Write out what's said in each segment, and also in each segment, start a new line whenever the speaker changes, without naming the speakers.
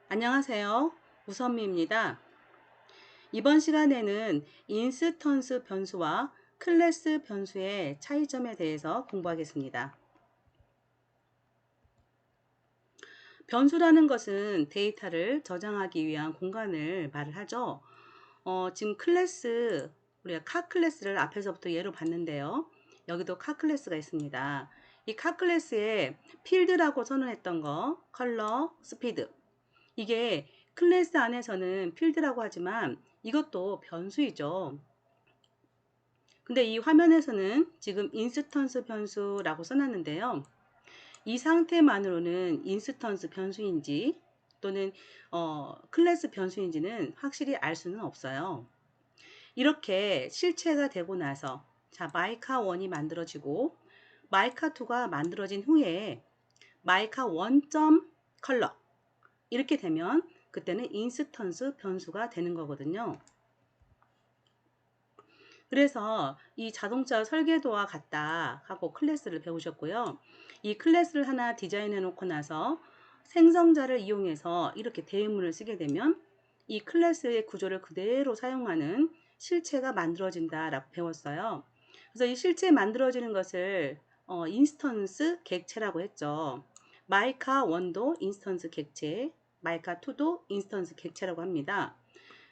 안녕하세요. 우선미입니다. 이번 시간에는 인스턴스 변수와 클래스 변수의 차이점에 대해서 공부하겠습니다. 변수라는 것은 데이터를 저장하기 위한 공간을 말을 하죠. 지금 클래스, 우리가 카 클래스를 앞에서부터 예로 봤는데요. 여기도 카 클래스가 있습니다. 이 카 클래스에 필드라고 선언했던 거, 컬러, 스피드. 이게 클래스 안에서는 필드라고 하지만 이것도 변수이죠. 근데 이 화면에서는 지금 인스턴스 변수라고 써놨는데요. 이 상태만으로는 인스턴스 변수인지 또는 클래스 변수인지는 확실히 알 수는 없어요. 이렇게 실체가 되고 나서 자 마이카 1이 만들어지고 마이카 2가 만들어진 후에 마이카 1점 컬러 이렇게 되면 그때는 인스턴스 변수가 되는 거거든요. 그래서 이 자동차 설계도와 같다 하고 클래스를 배우셨고요. 이 클래스를 하나 디자인해 놓고 나서 생성자를 이용해서 이렇게 대문을 쓰게 되면 이 클래스의 구조를 그대로 사용하는 실체가 만들어진다 라고 배웠어요. 그래서 이 실체 만들어지는 것을 인스턴스 객체라고 했죠. 마이카 1도 인스턴스 객체, 마이카 2도 인스턴스 객체라고 합니다.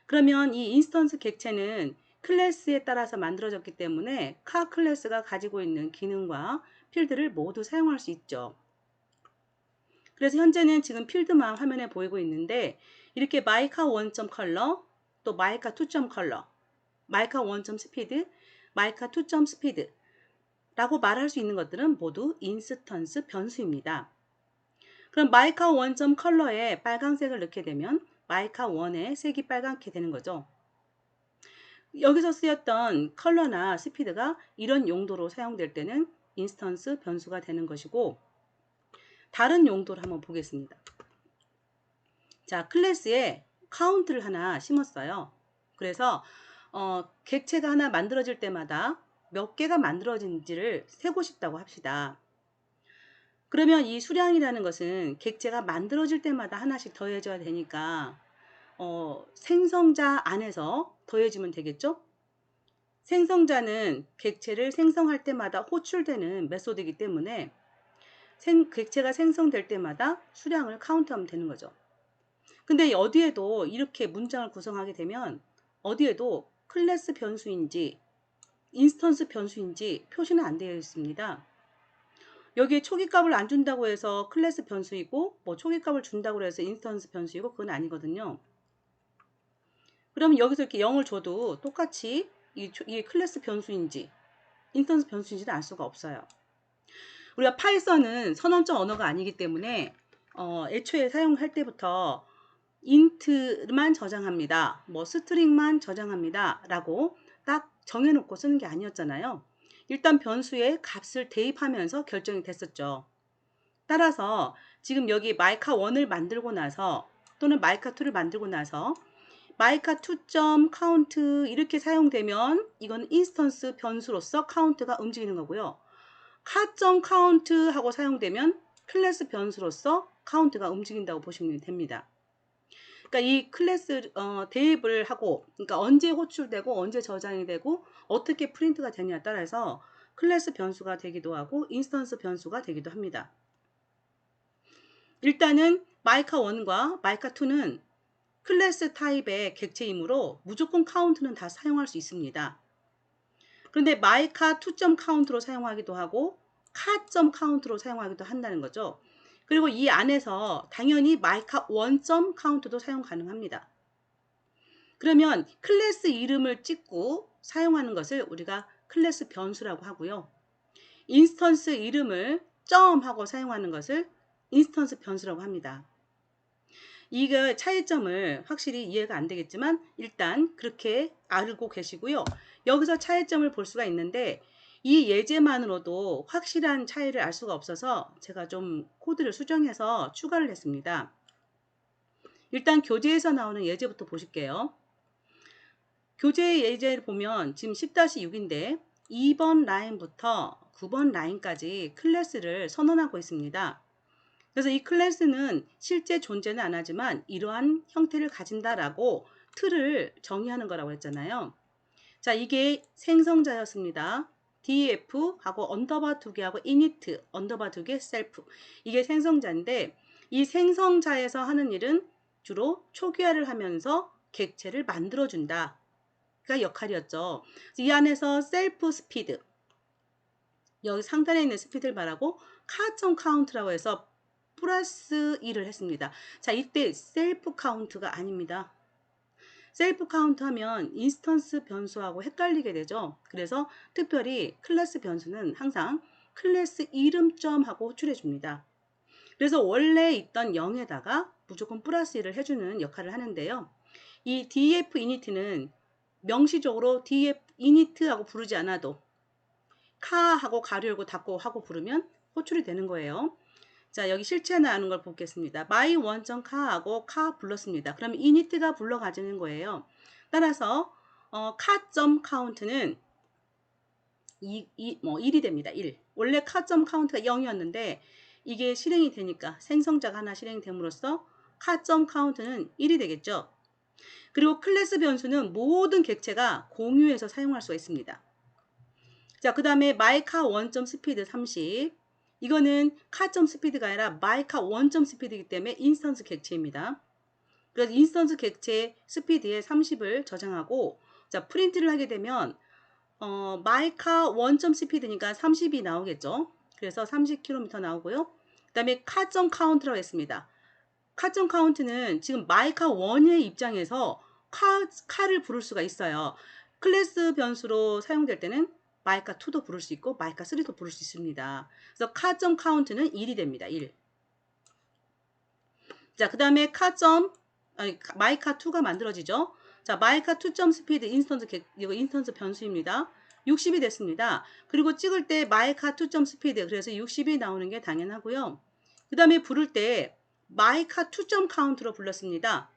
그러면 이 인스턴스 객체는 클래스에 따라서 만들어졌기 때문에 카 클래스가 가지고 있는 기능과 필드를 모두 사용할 수 있죠. 그래서 현재는 지금 필드만 화면에 보이고 있는데 이렇게 마이카 1점 컬러, 또 마이카 2점 컬러, 마이카 1점 스피드, 마이카 2점 스피드 라고 말할 수 있는 것들은 모두 인스턴스 변수입니다. 그럼 마이카 1점 컬러에 빨간색을 넣게 되면 마이카 1의 색이 빨갛게 되는 거죠. 여기서 쓰였던 컬러나 스피드가 이런 용도로 사용될 때는 인스턴스 변수가 되는 것이고 다른 용도를 한번 보겠습니다. 자, 클래스에 카운트를 하나 심었어요. 그래서 객체가 하나 만들어질 때마다 몇 개가 만들어진지를 세고 싶다고 합시다. 그러면 이 수량이라는 것은 객체가 만들어질 때마다 하나씩 더해져야 되니까 생성자 안에서 더해지면 되겠죠? 생성자는 객체를 생성할 때마다 호출되는 메소드이기 때문에 객체가 생성될 때마다 수량을 카운트하면 되는 거죠. 근데 어디에도 이렇게 문장을 구성하게 되면 어디에도 클래스 변수인지 인스턴스 변수인지 표시는 안 되어 있습니다. 여기에 초기값을 안 준다고 해서 클래스 변수이고 뭐 초기값을 준다고 해서 인스턴스 변수이고 그건 아니거든요. 그럼 여기서 이렇게 0을 줘도 똑같이 이 클래스 변수인지 인스턴스 변수인지는 알 수가 없어요. 우리가 파이썬은 선언적 언어가 아니기 때문에 애초에 사용할 때부터 int만 저장합니다. 뭐 스트링만 저장합니다. 라고 딱 정해놓고 쓰는 게 아니었잖아요. 일단 변수에 값을 대입하면서 결정이 됐었죠. 따라서 지금 여기 마이카 1을 만들고 나서 또는 마이카 2를 만들고 나서 마이카 2점 카운트 이렇게 사용되면 이건 인스턴스 변수로서 카운트가 움직이는 거고요. 카.count 카운트 하고 사용되면 클래스 변수로서 카운트가 움직인다고 보시면 됩니다. 그러니까 이 클래스 대입을 하고 그러니까 언제 호출되고 언제 저장이 되고 어떻게 프린트가 되냐에 따라서 클래스 변수가 되기도 하고 인스턴스 변수가 되기도 합니다. 일단은 마이카 1과 마이카 2는 클래스 타입의 객체이므로 무조건 카운트는 다 사용할 수 있습니다. 그런데 마이카 2점 카운트로 사용하기도 하고 카.count 카운트로 사용하기도 한다는 거죠. 그리고 이 안에서 당연히 마이카 1점 카운트도 사용 가능합니다. 그러면 클래스 이름을 찍고 사용하는 것을 우리가 클래스 변수라고 하고요. 인스턴스 이름을 점 하고 사용하는 것을 인스턴스 변수라고 합니다. 이거 차이점을 확실히 이해가 안 되겠지만 일단 그렇게 알고 계시고요. 여기서 차이점을 볼 수가 있는데 이 예제만으로도 확실한 차이를 알 수가 없어서 제가 좀 코드를 수정해서 추가를 했습니다. 일단 교재에서 나오는 예제부터 보실게요. 교재 예제를 보면 지금 10-6인데 2번 라인부터 9번 라인까지 클래스를 선언하고 있습니다. 그래서 이 클래스는 실제 존재는 안 하지만 이러한 형태를 가진다라고 틀을 정의하는 거라고 했잖아요. 자, 이게 생성자였습니다. df 하고 언더바 두 개하고 init 언더바 두 개 셀프, 이게 생성자인데 이 생성자에서 하는 일은 주로 초기화를 하면서 객체를 만들어준다 가 역할이었죠. 이 안에서 셀프 스피드, 여기 상단에 있는 스피드를 말하고 카 카운트라고 해서 플러스 1을 했습니다. 자, 이때 셀프 카운트가 아닙니다. 셀프 카운트 하면 인스턴스 변수하고 헷갈리게 되죠. 그래서 특별히 클래스 변수는 항상 클래스 이름점하고 호출해 줍니다. 그래서 원래 있던 0에다가 무조건 플러스 1을 해주는 역할을 하는데요. 이 df init는 명시적으로 df init하고 부르지 않아도 카 하고 가로 열고 닫고 하고 부르면 호출이 되는 거예요. 자, 여기 실체 나오는 걸 보겠습니다. my one.car 하고 카 불렀습니다. 그럼 init가 불러가지는 거예요. 따라서 car.count는 1이 됩니다. 1. 원래 car.count가 0이었는데 이게 실행이 되니까 생성자가 하나 실행이 됨으로써 car.count는 1이 되겠죠. 그리고 클래스 변수는 모든 객체가 공유해서 사용할 수가 있습니다. 자, 그 다음에 mycar one.speed 30. 이거는 car.speed가 아니라 mycar one.speed이기 때문에 인스턴스 객체입니다. 그래서 인스턴스 객체 스피드에 30을 저장하고, 자, 프린트를 하게 되면 mycar one.speed니까 30이 나오겠죠. 그래서 30km 나오고요. 그 다음에 car.count라고 했습니다. car.count는 지금 mycar one의 입장에서 car를 부를 수가 있어요. 클래스 변수로 사용될 때는 mycar 2도 부를 수 있고 mycar 3도 부를 수 있습니다. 그래서 car.count는 1이 됩니다. 1. 자, 그 다음에 mycar 2가 만들어지죠. 자, mycar 2.speed 이거 인스턴스 변수입니다. 60이 됐습니다. 그리고 찍을 때 mycar 2.speed, 그래서 60이 나오는 게 당연하고요. 그 다음에 부를 때 mycar 2.count로 불렀습니다.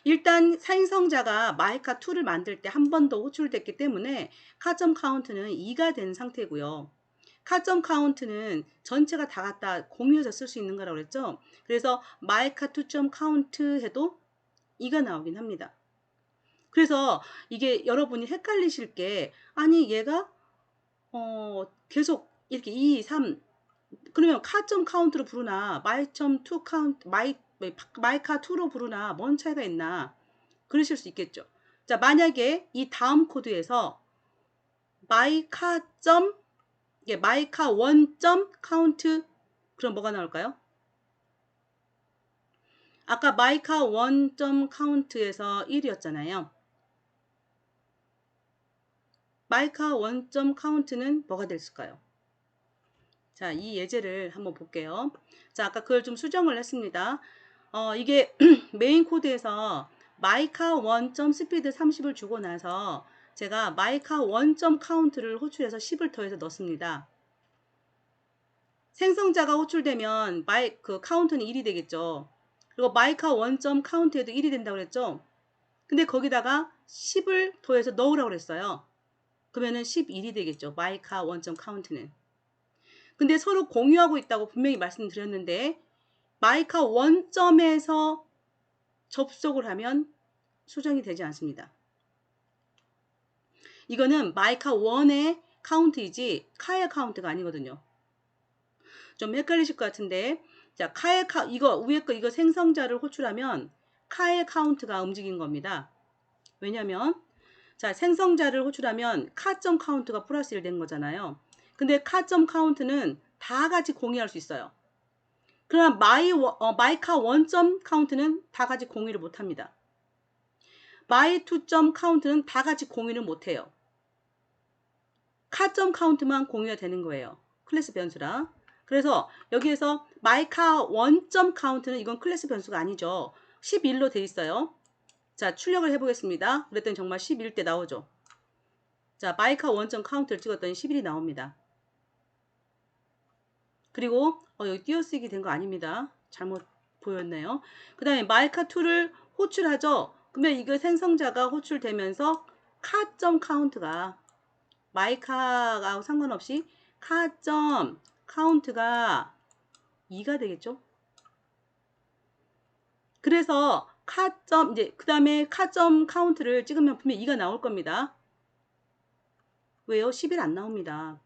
일단 생성자가 mycar 2를 만들 때 한 번 더 호출됐기 때문에 car.count는 2가 된 상태고요. car.count는 전체가 다 갖다 공유해서 쓸 수 있는 거라고 그랬죠. 그래서 mycar 2.count 해도 2가 나오긴 합니다. 그래서 이게 여러분이 헷갈리실 게, 아니 얘가 계속 이렇게 2, 3, 그러면 car.count로 부르나 my.2count, mycar 2로 부르나 뭔 차이가 있나 그러실 수 있겠죠. 자, 만약에 이 다음 코드에서 mycar one.count, 그럼 뭐가 나올까요? 아까 mycar one.count에서 1이었잖아요. mycar one.count는 뭐가 됐을까요? 자, 이 예제를 한번 볼게요. 자, 아까 그걸 좀 수정을 했습니다. 이게 메인 코드에서 mycar one.speed 30을 주고 나서 제가 mycar one.count를 호출해서 10을 더해서 넣습니다. 생성자가 호출되면 그 카운트는 1이 되겠죠. 그리고 mycar one.count에도 1이 된다고 그랬죠. 근데 거기다가 10을 더해서 넣으라고 그랬어요. 그러면은 11이 되겠죠. mycar one.count는. 근데 서로 공유하고 있다고 분명히 말씀드렸는데 mycar 원점에서 접속을 하면 수정이 되지 않습니다. 이거는 mycar 원의 카운트이지 카의 카운트가 아니거든요. 좀 헷갈리실 것 같은데, 자, 이거 위에 거 이거 생성자를 호출하면 카의 카운트가 움직인 겁니다. 왜냐면 자, 생성자를 호출하면 카.카운트가 플러스 1 된 거잖아요. 근데 카.카운트는 다 같이 공유할 수 있어요. 그러나 mycar one.count는 다 같이 공유를 못 합니다. my 2.count는 다 같이 공유를 못 해요. car.count만 공유가 되는 거예요. 클래스 변수라. 그래서 여기에서 mycar one.count는 이건 클래스 변수가 아니죠. 11로 돼 있어요. 자, 출력을 해보겠습니다. 그랬더니 정말 11대 나오죠. 자, mycar one.count를 찍었더니 11이 나옵니다. 그리고 여기 띄어쓰기 된 거 아닙니다. 잘못 보였네요. 그 다음에 mycar 2를 호출하죠. 그러면 이거 생성자가 호출되면서 car.count가 mycar하고 상관없이 car.count가 2가 되겠죠. 그래서 카점 이제 그 다음에 카점 카운트를 찍으면 분명 2가 나올 겁니다. 왜요? 11 안 나옵니다.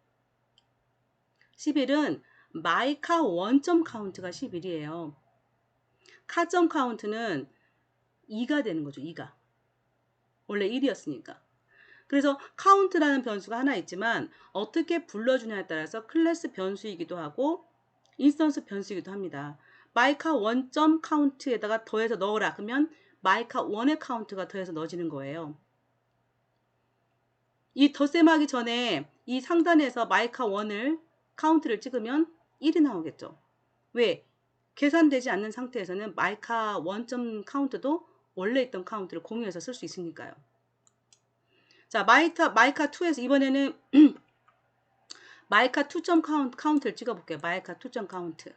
11은 마이카 원점 카운트가 11이에요. 카점 카운트는 2가 되는 거죠. 2가. 원래 1이었으니까. 그래서 카운트라는 변수가 하나 있지만 어떻게 불러주냐에 따라서 클래스 변수이기도 하고 인스턴스 변수이기도 합니다. 마이카 원점 카운트에다가 더해서 넣어라. 그러면 마이카 원의 카운트가 더해서 넣어지는 거예요. 이 덧셈하기 전에 이 상단에서 마이카 원을 카운트를 찍으면 1이 나오겠죠. 왜? 계산되지 않는 상태에서는 마이카 원점 카운트도 원래 있던 카운트를 공유해서 쓸 수 있으니까요. 자, 마이카 2에서 이번에는 마이카 2점 카운트를 찍어볼게요. 마이카 2점 카운트.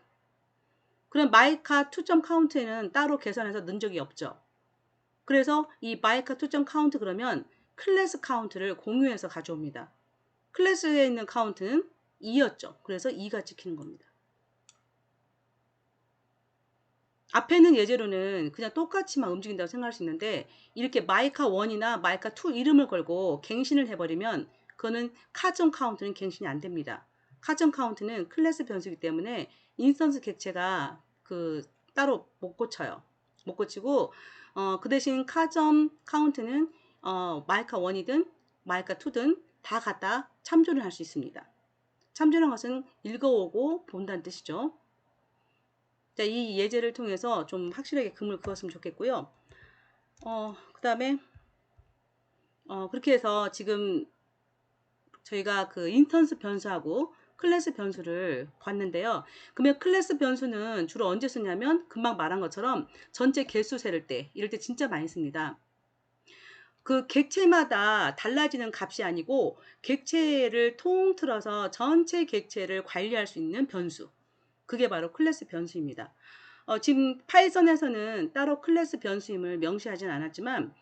그럼 마이카 2점 카운트에는 따로 계산해서 넣은 적이 없죠. 그래서 이 마이카 2점 카운트 그러면 클래스 카운트를 공유해서 가져옵니다. 클래스에 있는 카운트는 2였죠. 그래서 2가 찍히는 겁니다. 앞에 있는 예제로는 그냥 똑같이만 움직인다고 생각할 수 있는데 이렇게 마이카 1이나 마이카 2 이름을 걸고 갱신을 해버리면 그거는 카점 카운트는 갱신이 안 됩니다. 카점 카운트는 클래스 변수이기 때문에 인스턴스 객체가 따로 못 고쳐요. 못 고치고 그 대신 카점 카운트는 마이카 1이든 마이카 2든 다 갖다 참조를 할 수 있습니다. 참조라는 것은 읽어오고 본다는 뜻이죠. 자, 이 예제를 통해서 좀 확실하게 금을 그었으면 좋겠고요. 그 다음에 그렇게 해서 지금 저희가 그 인스턴스 변수하고 클래스 변수를 봤는데요. 그러면 클래스 변수는 주로 언제 쓰냐면 금방 말한 것처럼 전체 개수 세를 때, 이럴 때 진짜 많이 씁니다. 그 객체마다 달라지는 값이 아니고 객체를 통틀어서 전체 객체를 관리할 수 있는 변수. 그게 바로 클래스 변수입니다. 지금 파이썬에서는 따로 클래스 변수임을 명시하진 않았지만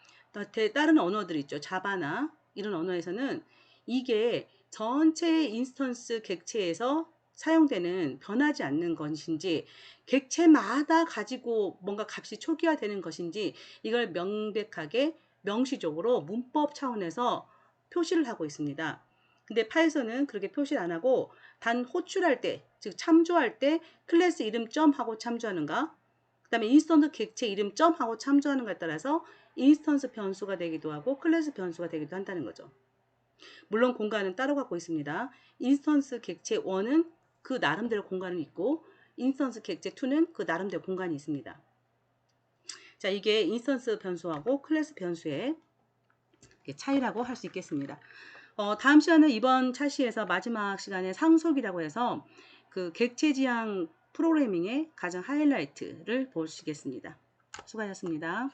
다른 언어들 있죠. 자바나 이런 언어에서는 이게 전체 인스턴스 객체에서 사용되는 변하지 않는 것인지 객체마다 가지고 뭔가 값이 초기화되는 것인지 이걸 명백하게 명시적으로 문법 차원에서 표시를 하고 있습니다. 근데 파이썬은 그렇게 표시를 안 하고 단 호출할 때, 즉 참조할 때 클래스 이름 점 하고 참조하는가, 그 다음에 인스턴스 객체 이름 점 하고 참조하는가에 따라서 인스턴스 변수가 되기도 하고 클래스 변수가 되기도 한다는 거죠. 물론 공간은 따로 갖고 있습니다. 인스턴스 객체 1은 그 나름대로 공간이 있고 인스턴스 객체 2는 그 나름대로 공간이 있습니다. 자, 이게 인스턴스 변수하고 클래스 변수의 차이라고 할 수 있겠습니다. 다음 시간은 이번 차시에서 마지막 시간에 상속이라고 해서 그 객체 지향 프로그래밍의 가장 하이라이트를 보시겠습니다. 수고하셨습니다.